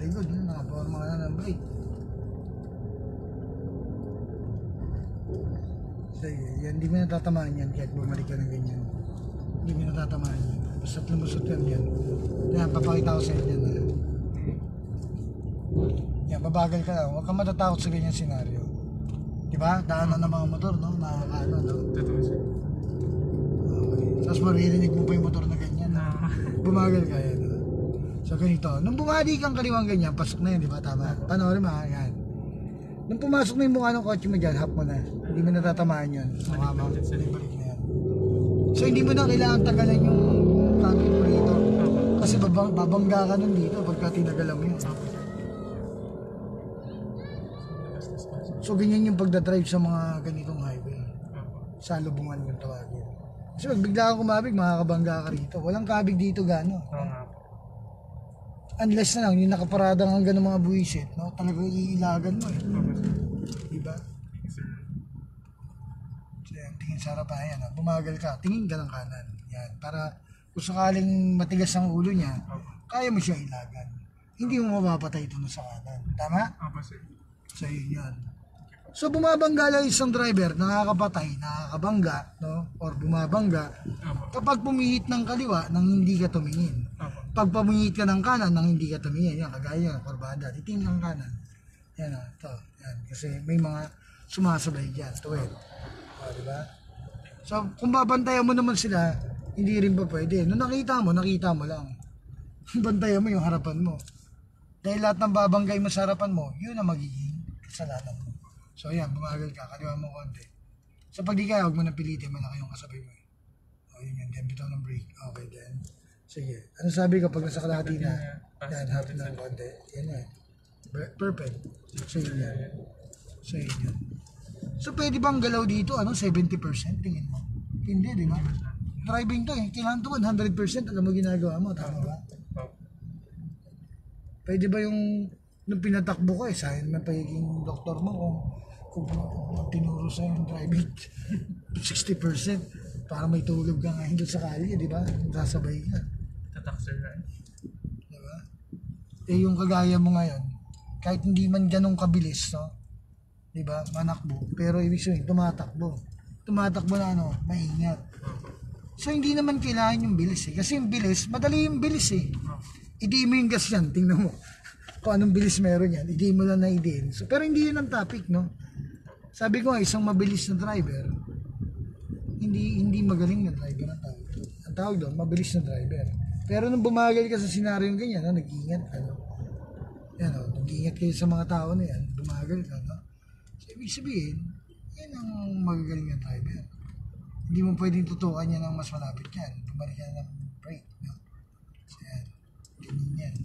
likod, nakaporma ka na ng brake. Sige, yan, hindi mo natatamaan yan kahit bumalik ka ng ganyan. Hindi mo natatamaan yan. Basta't lumusot yan yan. Yan, papakita ko sa inyo na. Yan, babagal ka lang. Huwag kang matatakot sa ganyan senaryo. Diba? Daanan ng mga motor, no? Nakakaano, no? Totoo siya. Okay. Tapos maririnig mo pa yung motor na ganyan. Bumagal ka yan. No? So ganito, nung bumali kang kaliwang ganyan, pasok na yan, di ba? Tama. Panoorin mo, yan. Nung pumasok na yung mukha ng kotse mo dyan, hap mo na. Hindi mo natatamaan yun. Mukha mo, balik na yan. So hindi mo na kailangan tagalan yung tangking mo rito. Kasi babangga ka nun dito pagka tinagalan mo yun. So ganyan yung pagdadrive sa mga ganitong highway. Sa lubungan yung tawagin. Kasi pag bigla kang kumabig, makakabangga ka rito. Walang kabig dito gano. Unless na lang, yung nakaparada ng hanggang ng mga buwisit, no? Talagang iilagan mo eh. Diba? So yan, tingin sa harapan yan. Bumagal ka, tingin ka ng kanan. Yan, para kung sakaling matigas ang ulo niya, kaya mo siya ilagan. Hindi mo mapapatay ito sa kanan. Tama? So yun yan. So bumabangga lang isang driver, nakakapatay, nakakabangga, no? Or bumabangga kapag pumihit ng kaliwa nang hindi ka tumingin. Pag pumihit ka ng kanan nang hindi ka tumingin, yan kagaya ng kurbada, titingin ng kanan. Yan o, ito. Yan, kasi may mga sumasabay dyan, tuwid. O, diba? So kung babantayan mo naman sila, hindi rin pa pwede. Nung nakita mo lang. Bantayan mo yung harapan mo. Dahil lahat ng babanggay mo sa harapan mo, yun ang magiging kasalanan mo. So yan, bumagal ka, kaliwa mo konti. So pag di kaya, huwag mo nang pilitin, malaki yung kasabay mo. O yun yan, bitaw ng brake. Okay, then. Sige, ano sabi ko pag nasa kalahati na? Yan, half ng konti. Yan yan. Perfect. So yun yan. So yun yan. So pwede bang galaw dito, 70% tingin mo? Hindi, di ba? Driving to eh, kailangan to 100%, alam mo ginagawa mo, tama ba? Pwede ba yung nung pinatakbo ko sayang na pagiging doktor mo kung tinuro sa yung driving 60% para may tulog ka ngayon doon sa kalye, di ba? Sasabay ka. Tatakser ka. Di ba? Yung kagaya mo ngayon, kahit hindi man ganun kabilis, no? Di ba? Manakbo. Pero ibig sabihin, tumatakbo. Tumatakbo na maingat. So hindi naman kailangan yung bilis eh. Kasi yung bilis, madali yung bilis eh. Idi mo yung gas yan, tingnan mo. Kung anong bilis meron yan, idi mo lang na idiin. So, pero hindi yun ang topic, no? Sabi ko nga, isang mabilis na driver, hindi magaling na driver ang tawag. Ang tawag doon, mabilis na driver. Pero nung bumagal ka sa senaryo ganyan, nag-iingat ka, no? Yan, nag-iingat kayo sa mga tao na yan, bumagal ka, no? So, ibig sabihin, yan ang magagaling na driver. Hindi mo pwedeng tutukan yan ng mas malapit yan. Bumalik ka ng brake, no? So, yan. Ganyan yan.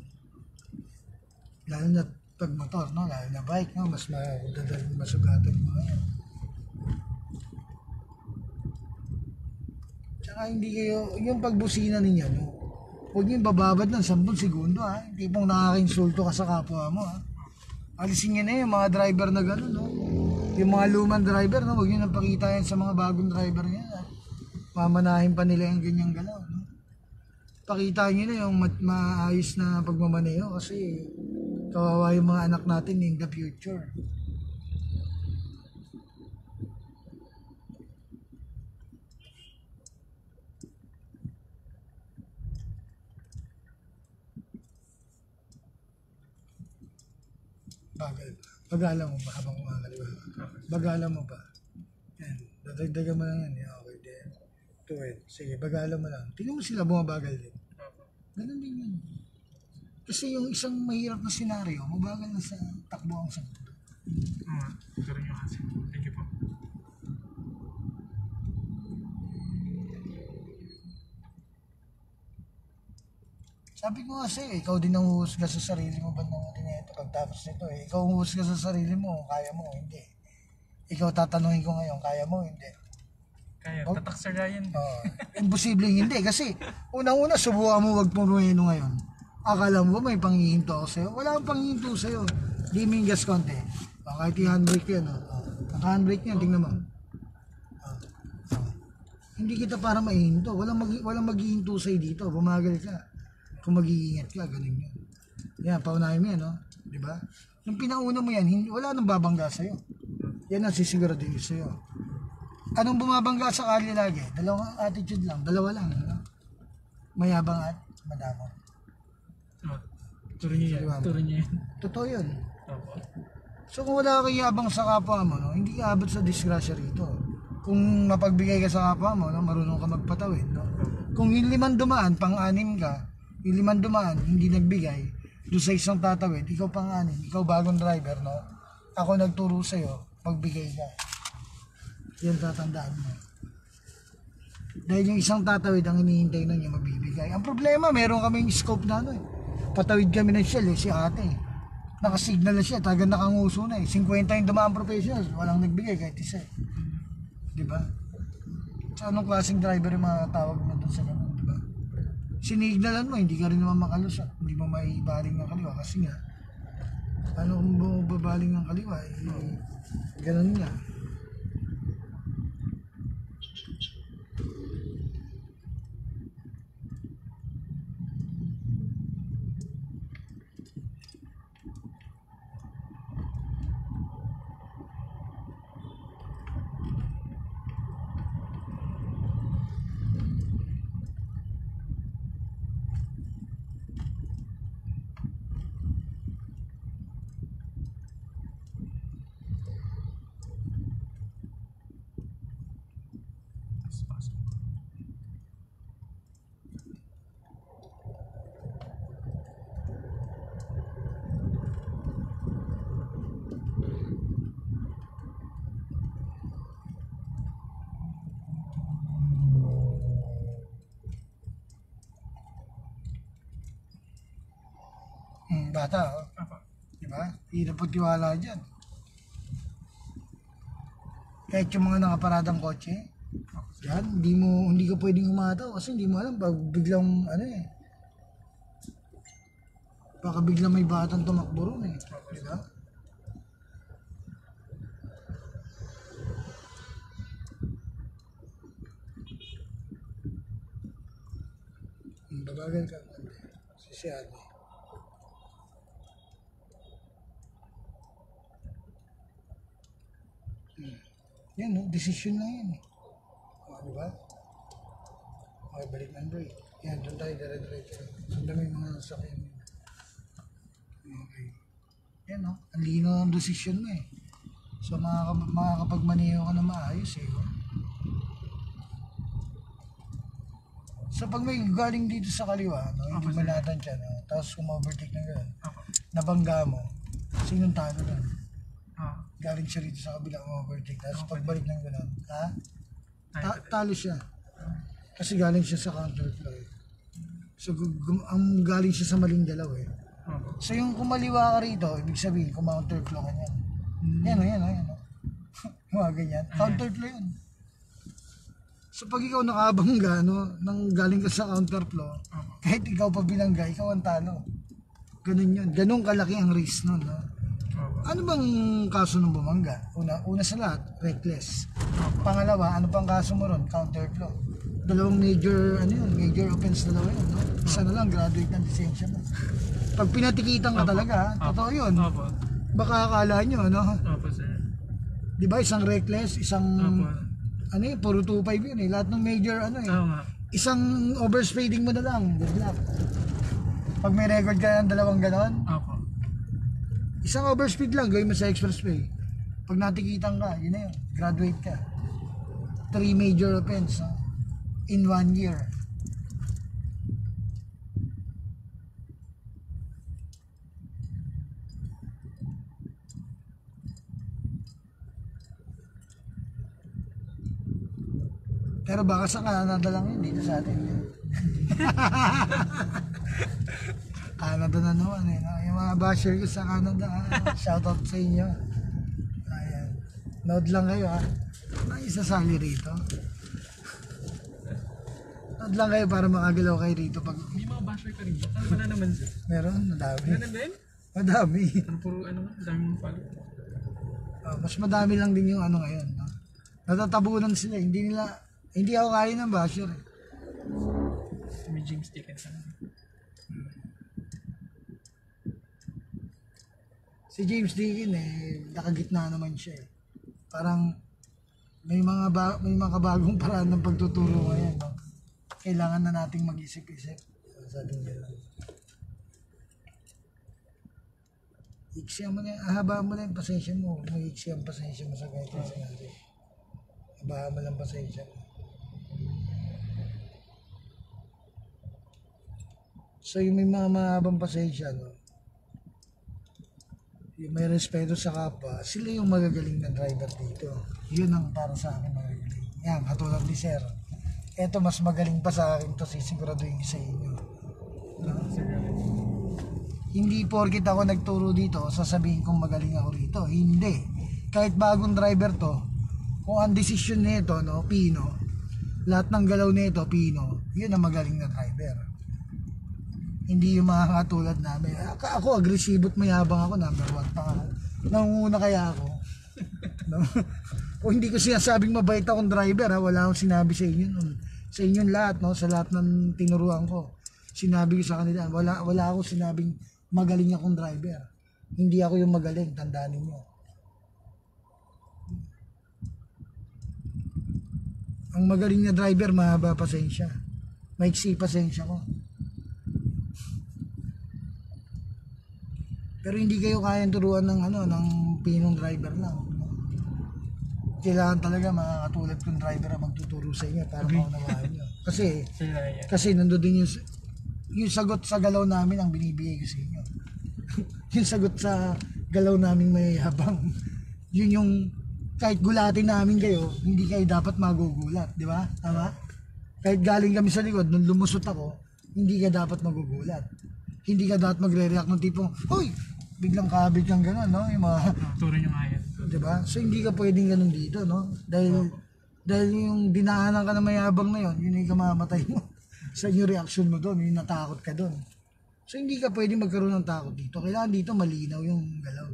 Lalo na pag motor, no? Lalo na bike, no? Mas masugatan mo yan. Tsaka hindi kayo, yung pagbusina ninyo, no? Huwag yung bababad ng 10 segundo, ha? Hindi pong nakaka-insulto ka sa kapwa mo, ha? Alisin nyo na yung mga driver na gano'n, no? Yung mga lumang driver, no? Huwag nyo nang pakita yan sa mga bagong driver niya, ha? Mamanahin pa nila yung ganyang galaw, no? Pakita nyo na yung maayos na pagmamaneho kasi kawawa yung mga anak natin in the future. Bagalan mo ba habang kumakaliwa? Bagalan mo ba? Yan, dadagdagan mo lang yan. Okay, then. Tuwid. Sige, bagalan mo lang. Tingnan mo sila bumabagal din. Ganun din yun. Kasi yung isang mahirap na senaryo, mabagal na sa takbo ang sagot. Ito rin yung answer. Thank you po. Sabi ko kasi, ikaw din ang huhusga sa sarili mo ba nang ito pagtapos nito eh. Ikaw ang huhusga sa sarili mo, kaya mo, hindi. Ikaw tatanungin ko ngayon, kaya mo, hindi. Kaya, tatakser na yan. Imposibleng hindi kasi unang-una subukan mo wag pumreno ngayon. Akala mo ba may panghihinto ako sa'yo? Wala akong panghihinto sa'yo. Di mo yung gas konti. Kahit i-handbrake yan. Naka-handbrake yan, tingnan mo. Hindi kita para maihinto. Walang maghihinto sa'yo dito. Bumagal ka. Kung mag-iingat ka, ganun yun. Yan, paunahin mo yan, no? Di ba? Nung pinauna mo yan, wala nang babangga sa'yo. Yan ang sisiguraduhin sa'yo. Anong bumabangga sa kali lagi? Dalawang attitude lang, dalawa lang. Ano? Mayabang at madamot. Oh, turo niyo yan. Turo niyo yan. Totoo yun. Opo. So kung wala kang yabang sa kapwa mo, no, hindi ka abot sa disgrasya rito. Kung mapagbigay ka sa kapwa mo, no, marunong ka magpatawid. No? Kung yung 5 dumaan, pang-anim ka, yung 5 dumaan, hindi nagbigay, doon sa isang tatawid, ikaw pang-anim, ikaw bagong driver, no? Ako nagturo sa'yo, magbigay ka. Yan tatandaan mo. Dahil yung isang tatawid ang hinihintay na niya mabibigay. Ang problema, meron kaming scope na ano eh. Patawid kami ng Shell eh, si ate. Nakasignal na siya, tagang nakanguso na eh. 50 yung dumaan professionals, walang nagbigay kahit isa eh. Diba? So anong klaseng driver yung mga tawag na doon sa ganun, diba? Sinignalan mo, hindi ka rin naman makalusot. Hindi mo maibaling ng kaliwa kasi nga, ano kung bumabaling ng kaliwa eh, ganun nga. Bata, oh. Opo. Diba? Hirap pagtiwala dyan. Kahit yung mga nakaparadang kotse, yan, hindi ka pwedeng umataw kasi hindi mo alam pag biglang, ano eh, baka biglang may batang tumakbo ron eh. Diba? Babagal ka. Si Ate. Yan, no? Decision lang yan. O, diba? Okay, balik ng break. Yan, doon tayo dire-diretso. Sundan mo yung mga sakyan mo. Okay. Yan, no? Ang lino ng decision mo eh. So, makakapagmaniho ka na maayos eh. Oh. So, pag may galing dito sa kaliwa, no? Hindi malatan siya, no? Tapos kung ma-overtake na gano'n, nabangga mo, sinong talo doon? Galing siya rito sa kabila ma-overtake. Tapos pagbalik ng gano'n, ha? Talo siya. Kasi galing siya sa counterflow. So, ang galing siya sa maling dalaw eh. So, yung kumaliwa ka rito, ibig sabihin, kung counterflow ka niyan. Yan o, yan o, yan o. Mga ganyan. Counterflow yun. So, pag ikaw nakabangga, no, nang galing ka sa counterflow, kahit ikaw pa binangga, ikaw ang talo. Ganun yun. Ganun kalaki ang risk nun, no? Ano bang kaso ng bumangga? Una sa lahat, reckless. Pangalawa, ano pang kaso mo ron? Counterflow. Dalawang major, major offense dalawa yun, no? Isa na lang, graduate ng lisensya mo. Pag pinatikitan ka talaga, totoo yun. Baka akala nyo, no? Opo, sir. Di ba, isang reckless, isang, puro 2.5 yun eh. Lahat ng major, isang overspeeding mo na lang, good luck. Pag may record ka ng dalawang ganon, isang overspeed lang, gawin mo sa expressway. Pag natikitan ka, yun na yun, graduate ka. 3 major offense, in 1 year. Pero baka sa Canada lang yun, dito sa atin. Canada na naman eh. Yung mga basher ko sa Canada, shoutout sa inyo. Ayan. Nood lang kayo ha. Ay, isasali rito. Nood lang kayo para makagalaw kayo rito. Pag... May mga basher ka rin ba? Wala naman sir. Meron, madami. Meron din? Madami. Puro daming follow. Mas madami lang din yung ngayon. No? Natatabunan sila. Hindi ako kaya ng basher eh. May James Dickens. Si James Deacon nakagitna naman siya eh. Parang may mga bagong paraan ng pagtuturo ngayon. No? Kailangan na nating mag-isip-isip. Sabi niya lang. Iksya mo na, ahabaan mo na yung pasensya mo. Mag-iksya ang pasensya mo sa kahit yung sinabi. Ahabaan mo lang pasensya mo. So yung may mga mahabang pasensya, no? Yung may respeto sa kapwa, sila yung magagaling na driver dito. Yun ang para sa akin magagaling. Yan, katulad ni Sir. Eto mas magaling pa sa akin to, sisiguraduhin ko sa inyo. No? Hindi porkit ako nagturo dito, sasabihin kong magaling ako rito. Hindi. Kahit bagong driver to, kung ang desisyon nito, no, Pino, lahat ng galaw nito, Pino, yun ang magaling na driver. Hindi yung mga katulad namin. Ako, agresibo at mayabang ako, number 1 pa nga. Nangunguna kaya ako. No? O hindi ko sinasabing mabait akong driver, ha? Wala akong sinabi sa inyo nun. Sa inyong lahat, no? Sa lahat ng tinuruan ko. Sinabi ko sa kanila, wala akong sinabing magaling akong driver. Hindi ako yung magaling, tandaan niyo. Ang magaling na driver, mahaba pasensya. Maiksi pasensya ko. Pero hindi kayo kayang turuan ng ng Pinong driver lang. Kailangan talaga mga katulad kong driver ang magtuturo sa inyo para maunawaan nyo. Kasi nandoon din yung sagot sa galaw namin ang binibigay ko sa inyo. Yung sagot sa galaw namin may habang. Yun yung kahit gulatin namin kayo, hindi kayo dapat magugulat, di ba? Tama? Kahit galing kami sa likod, nung lumusot ako, hindi ka dapat magugulat. Hindi ka dapat magre-react ng tipong, hoy! Biglang kabig kang gano'n, no? Yung mga... Turo nyo nga yan. Diba? So, hindi ka pwedeng gano'n dito, no? Dahil yung dinaanan ka na mayabang na yun, yun yung kamamatay mo. Sa yung reaction mo doon, yung natakot ka doon. So, hindi ka pwedeng magkaroon ng takot dito. Kailangan dito malinaw yung galaw.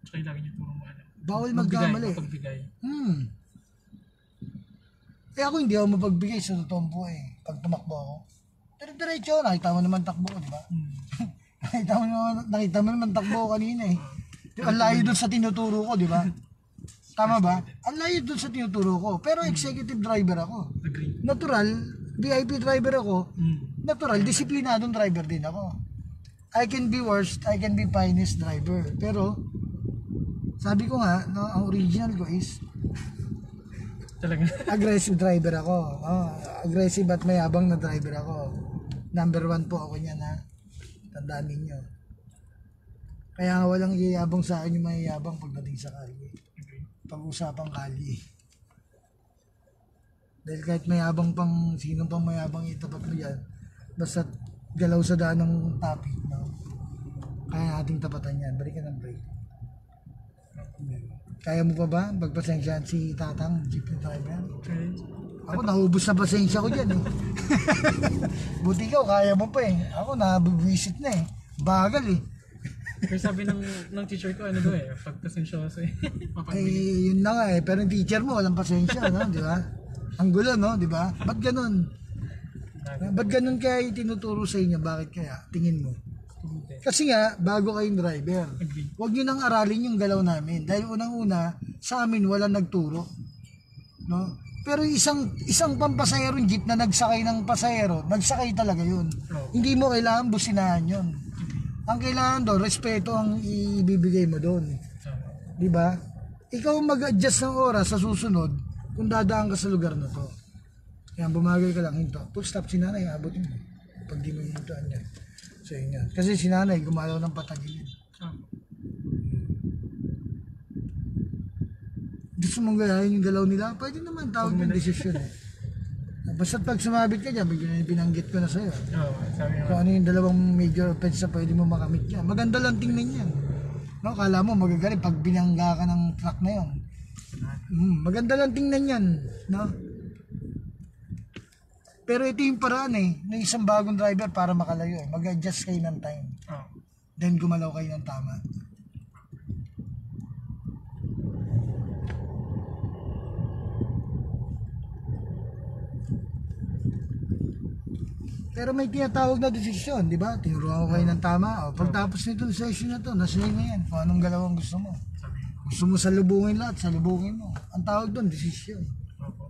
Kaya lagi nyo turo mo bawal magkamali. Mapagbigay. Eh ako hindi ako mapagbigay sa totoong buhay. Pag tumakbo ako, diretso, nakita mo naman takbo ko, di ba? nakita mo naman takbo ko kanina eh. Ang layo doon sa tinuturo ko, di ba? Tama ba? Ang layo doon sa tinuturo ko. Pero executive driver ako. Agree. Natural, VIP driver ako. Natural, disiplinadong driver din ako. I can be worst, I can be finest driver. Pero, sabi ko nga, no, ang original ko is talaga aggressive driver ako. No? Aggressive at mayabang na driver ako. Number 1 po ako niyan, ha. Tandaan ninyo. Kaya nga walang iyayabang sa akin yung mayayabang pagdating sa kalye. Pag-usapang kalye. Dahil kahit mayabang pang, sino pang mayabang itapat mo yan, basta galaw sa daan ng topic, no? Kaya nating tapatan yan. Balikan ng break. Kaya mo pa ba magpasensyahan si Tatang, jeepney driver? Okay. Ako naubos na pasensya ko dyan eh. Buti ikaw, kaya mo pa eh. Ako nabibisit na eh. Bagal eh. Pero sabi ng teacher ko, ano daw eh, pagpasensyoso eh. Eh, yun na nga eh. Pero yung teacher mo, walang pasensya, no? Di ba? Ang gulo, no? Di ba? Ba't ganun? Ba't ganun kaya itinuturo sa inyo? Bakit kaya? Tingin mo. Kasi nga, bago kayong driver, huwag nyo nang aralin yung galaw namin. Dahil unang-una, sa amin walang nagturo. No? Pero isang pampasahero jeep na nagsakay ng pasahero, nagsakay talaga yun. Hindi mo kailangan businahan yun. Ang kailangan doon, respeto ang ibibigay mo doon. Di ba? Ikaw mag-adjust ng oras sa susunod kung dadaan ka sa lugar na to. Kaya bumagal ka lang, hinto. Full stop si nanay, abutin mo. Pag di mo hintuan yan. So yun yan. Kasi si nanay, gumalaw ng patagilid. Gusto mong gayahin yung galaw nila, pwede naman tawag ng desisyon eh. Basta pag sumabit ka dyan, bigyan binanggit ko na sa'yo. Sabi Kung ano yung dalawang major offense na pwede mo makamit yan. Maganda lang tingnan yan. No, kala mo magagaling pag binangga ka ng truck na yun. Maganda lang tingnan yan. No? Pero ito yung paraan eh, ng isang bagong driver para makalayo eh. Mag-adjust kayo ng time. Then gumalaw kayo ng tama. Pero may tinatawag na desisyon, di ba? Tinuruan ko kayo ng tama. O, pagtapos nito ng session na to, nasa na yan. Kung anong galaw ang gusto mo. Gusto mo salubungin lahat, salubungin mo. Ang tawag doon, desisyon.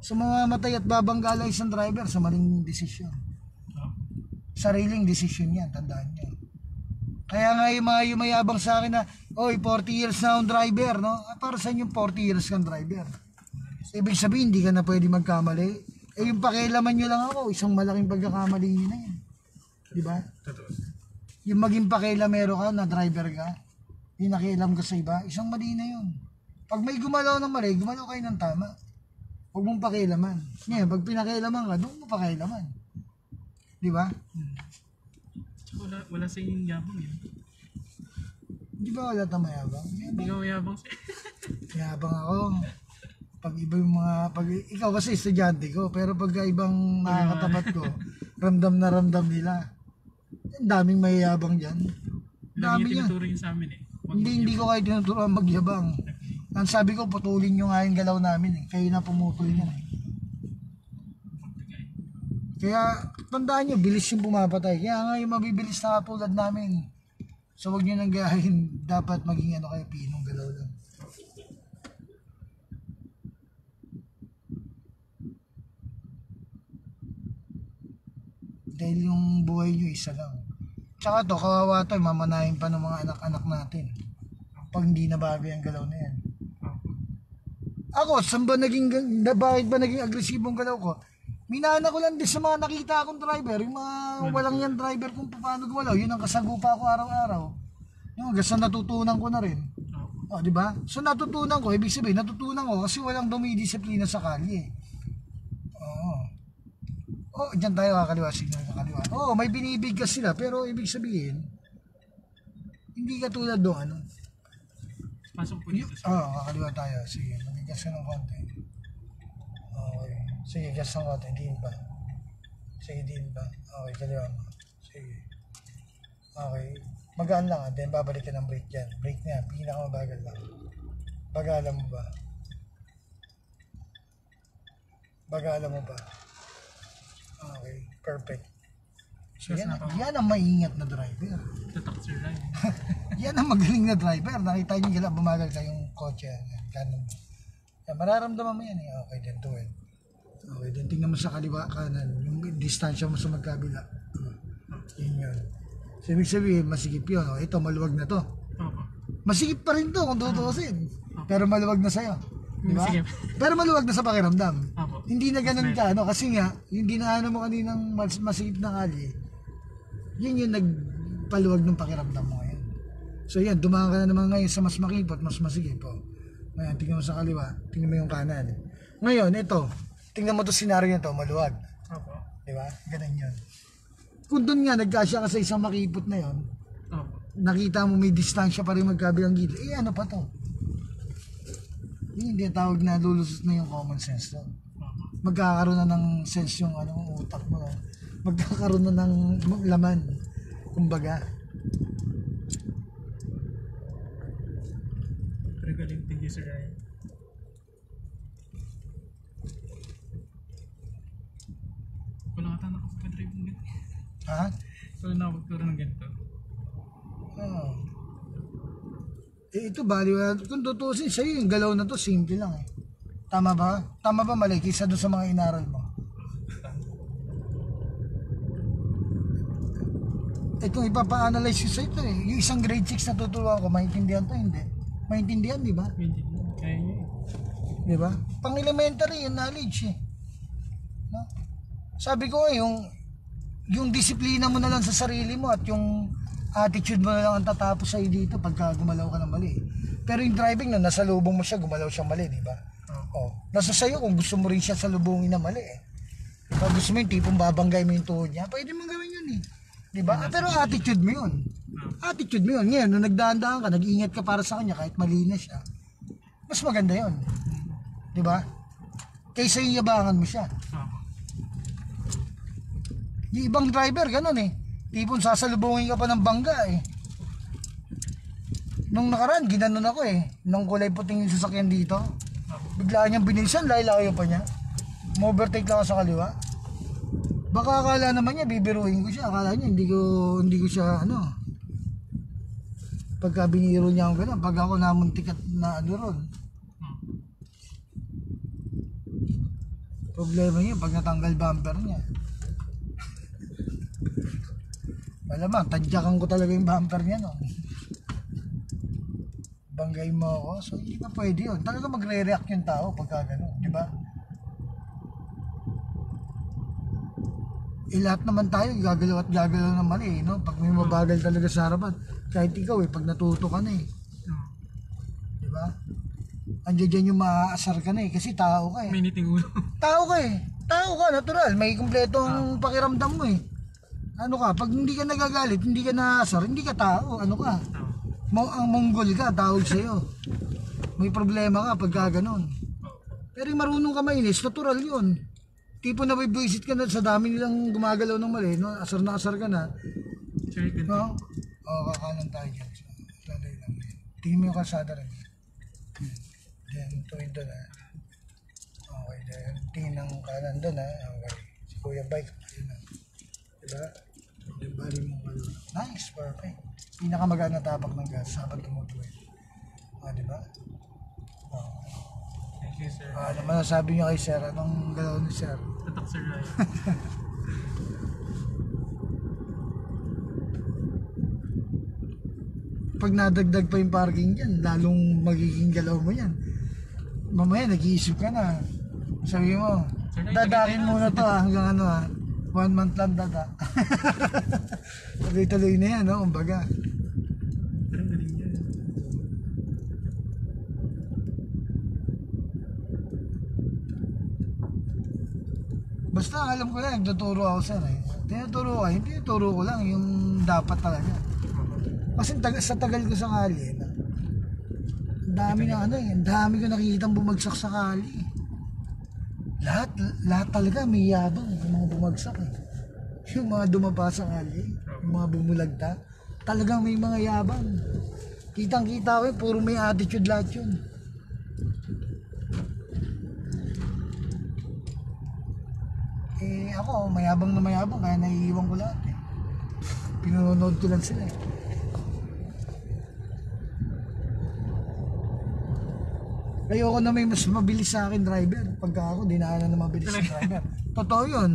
Sa mamamatay at babanggala isang driver sa maling desisyon. Sariling desisyon yan, tandaan nyo. Kaya nga yung mga yumayabang sa akin na, oy, 40 years na akong driver, no? Para sa inyo, 40 years kang driver. Ibig sabihin, hindi ka na pwede magkamali. Eh yung pakialaman nyo lang ako, isang malaking pagkakamali nyo na yan. Di ba? Yung maging pakialamero ka, na driver ka, yung nakialam ka sa iba, isang mali na yun. Pag may gumalaw ng mali, gumalaw kayo ng tama. Huwag mong pakialaman. Ngayon, pag pinakialaman ka, doon mo pakialaman. Di ba? Wala sa inyong yabang yun. Di ba wala tayong mayabang? Hindi ka mayabang siya. Mayabang ako. Pag iba yung mga, pag ikaw kasi estudyante ko, pero pag ibang nakakatapat ko, ramdam na ramdam nila. Ang daming mayabang dyan. Dami yan. Tinuturo yun sa amin eh. Hindi ko kayo tinuturuan magyabang. Ang sabi ko, putulin nyo nga yung galaw namin eh. Kayo na pumutol yan eh. Kaya, tandaan nyo, bilis yung pumapatay. Kaya nga yung mabibilis na katulad namin. So, huwag nyo nang gayahin, dapat maging ano kayo, pinong galaw lang. Dahil yung buhay nyo isa lang. Tsaka to, kawawa to, mamanahin pa ng mga anak-anak natin. Pag hindi nabagay ang galaw na yan. Ako, saan ba bakit ba naging agresibong galaw ko? Minana ko lang din sa mga nakita akong driver, yung mga walang yan driver kung paano gumalaw. Yun ang kasagupa ko araw-araw. Yung hanggang sa natutunan ko na rin. O, di ba? So natutunan ko, ibig sabihin, natutunan ko kasi walang dumidisiplina sa kalye. Oo. Oh, dyan tayo kakaliwa, signal kakaliwa. Oo, may binibigkas sila, pero ibig sabihin, hindi katulad doon, ano? Pasok po dito. Kakaliwa tayo. Sige, magigas ka ng konti. Okay. Sige, gas ng konti, diin pa. Sige, diin pa. Okay, kaliwa mo. Sige. Okay. Magaan lang, then babalik ka ng brake dyan. Brake na yan, pinakamabagal lang. Bagalan mo ba? Bagalan mo ba? Okay, perfect. So yan ang maingat na driver. Tatakser lang. Yan ang magaling na driver. Nakita nyo gila, bumagal kayong kotse. Kanan mo. Yan, mararamdaman mo yan eh. Okay, then to it. Okay, then tingnan mo sa kaliwa kanan. Yung distansya mo sa magkabila. Yun. So ibig sabihin, masigip yun. O, ito, maluwag na to. Masigip pa rin to kung tutuusin. Pero maluwag na sa'yo. Diba? Pero maluwag na sa pakiramdam. Hindi na ganun ka, ano, kasi nga, yung ginaano mo kaninang masigip na kali, yun yung nagpaluwag ng pakiramdam mo ngayon. So yan, dumaan ka na naman ngayon sa mas makipot, mas masigip. Oh. Ngayon, tingnan mo sa kaliwa, tingnan mo yung kanan. Ngayon, ito, tingnan mo to senaryo to, maluwag. Diba? Ganun yun. Kung doon nga, nagkasya ka sa isang makipot na yun, nakita mo may distansya pa rin magkabilang gilid, eh ano pa to? Hindi tawag na lulusot na yung common sense to. Magkakaroon na ng sense yung utak mo. Magkakaroon na ng laman. Kumbaga. Pero galing, thank you Sir Ryan. Wala ka tanong kung drive ng ganito. Ha? Wala na magturo ng ganito. Oo. Eh ito baliwala. Kung tutusin sa'yo yung galaw na to, simple lang eh. Tama ba? Tama ba mali? Kisa doon sa mga inaral mo. Eh kung ipapa-analyze ko sa ito eh. Yung isang grade 6 na tuturuan ko, maintindihan to hindi? Maintindihan, di ba? Maintindihan. Kaya nyo eh. Di ba? Pang-elementary yung knowledge eh. No? Sabi ko yung disiplina mo na lang sa sarili mo at yung attitude mo na lang ang tatapos sa'yo dito pagka gumalaw ka ng mali. Pero yung driving na nasa lubong mo siya, gumalaw siyang mali, di ba? Nasa sa'yo kung gusto mo rin siya sa lubungin na mali eh. Kung gusto mo yung tipong babanggay mo yung tuhod niya, pwede mong gawin yun eh. Di ba? Pero attitude mo yun. Attitude mo yun. Ngayon, nung nagdaan-daan ka, nag-iingat ka para sa kanya kahit mali na siya. Mas maganda yun. Di ba? Kaysa yung yabangan mo siya. Yung ibang driver, ganun eh. Tipong sasalubungin ka pa ng bangga eh. Nung nakaraan, ginanon ako eh. Nung kulay puting yung sasakyan dito. Biglaan niyang binilisan, layo pa niya. Mo-overtake lang ako sa kaliwa. Baka akala naman niya, bibiruin ko siya. Akala niya, hindi ko siya, pagka biniro niya ako gano'n, pag ako namuntik at na ron. Problema niya, pag natanggal bumper niya. Malamang, tadyakan ko talaga yung bumper niya, no? Banggay mo ako, so hindi na pwede yun. Talaga magre-react yung tao pagka gano'n, di ba? Lahat naman tayo, gagalaw at gagalaw naman no? Pag may mabagal talaga sa harapan, kahit ikaw pag natuto ka na di ba? Andiyan dyan yung maaasar ka na kasi tao ka Miniting ulo. Tao ka Tao ka, natural. May kumpletong pakiramdam mo Ano ka, pag hindi ka nagagalit, hindi ka naasar, hindi ka tao. Ano ka? Ang Mongol ka, tawag sa'yo. May problema ka pagka ganon. Pero marunong ka mainis, natural yun. Tipo na visit ka na sa dami nilang gumagalaw ng mali, no? Asar na asar ka na. No? Kakanan tayo dyan. Lalay lang. Tingin mo yung kalsada rin. Then, tuwid doon Okay, then, tingin ng kanan doon Okay. Si Kuya Bike. Diba? Then, bali mo kayo. Nice, perfect. Pinakamagana tapak ng gas habang tumutuwid. Diba? Thank you, sir. Ano masasabi niyo kay Sir? Anong galaw ni Sir? Tatak, sir Ryan. Pag nadagdag pa yung parking dyan, lalong magiging galaw mo yan. Mamaya, nag-iisip ka na. Sabi mo, dadakin muna to hanggang 1 month lang dada. Tuloy-tuloy na yan, kumbaga. Pero galing yan. Basta alam ko lang, nagtuturo ako Sir Tinuturo ko, hindi tinuturo ko lang yung dapat talaga. Kasi sa tagal ko sa kali, ang dami na ang dami ko nakikitang bumagsak sa kali. Lahat talaga may yabang yung mga bumagsak Yung mga dumapa sa kali, yung mga bumulagta, talagang may mga yabang. Kitang-kita ko puro may attitude lahat yun. Ako, mayabang na mayabang, kaya naiiwan ko lahat Pinanonood ko lang sila Ayoko na may mas mabilis sa akin driver. Pagka ako, dinaanan na mabilis sa driver. Totoo yun.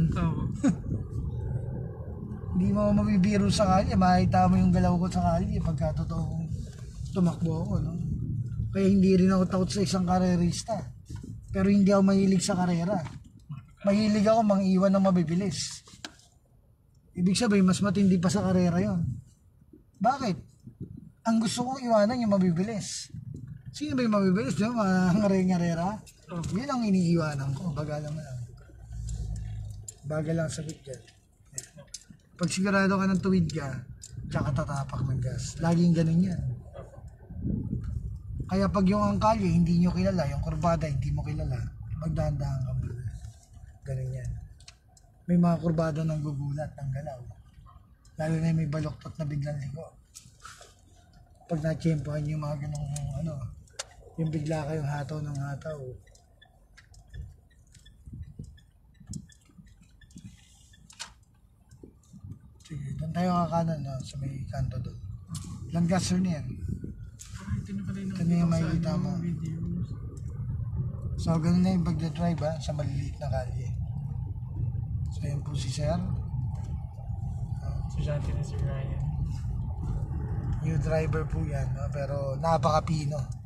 Hindi mo mabibiro sa kalye. Makita mo yung galaw ko sa kalye pagka totoo tumakbo ako. Kaya hindi rin ako takot sa isang karerista. Pero hindi ako mahilig sa karera. Mahilig ako mang-iwan ng mabibilis. Ibig sabihin, mas matindi pa sa karera yon. Bakit? Ang gusto kong iwanan yung mabibilis. Sino ba yung mabibilis? Diba? Mga ngarera? Yun ang iniiwanan ko. Bagal lang. Bagal lang sagot dyan. Pag sigurado ka ng tuwid ka, tsaka tatapak ng gas. Laging ganun yan. Kaya pag yung ang kalye, hindi nyo kilala, yung kurbada, hindi mo kilala, magdahan-dahan ka muna. Ganun yan. May mga kurbada ng gugulat, ng galaw. Lalo na may baloktot na biglang ligo. Pag na-tsempohan yung mga ganung yung bigla kayong hataw ng hataw. Sige, doon tayo kakanan sa may kanto doon. Ilang gas na yan? Ito na yung makikita mo. So, ganun na yung pagdadrive sa maliliit na kalye. So, yan po si Sir. Estudyante na si Ryan. New driver po yan, pero napaka-pino.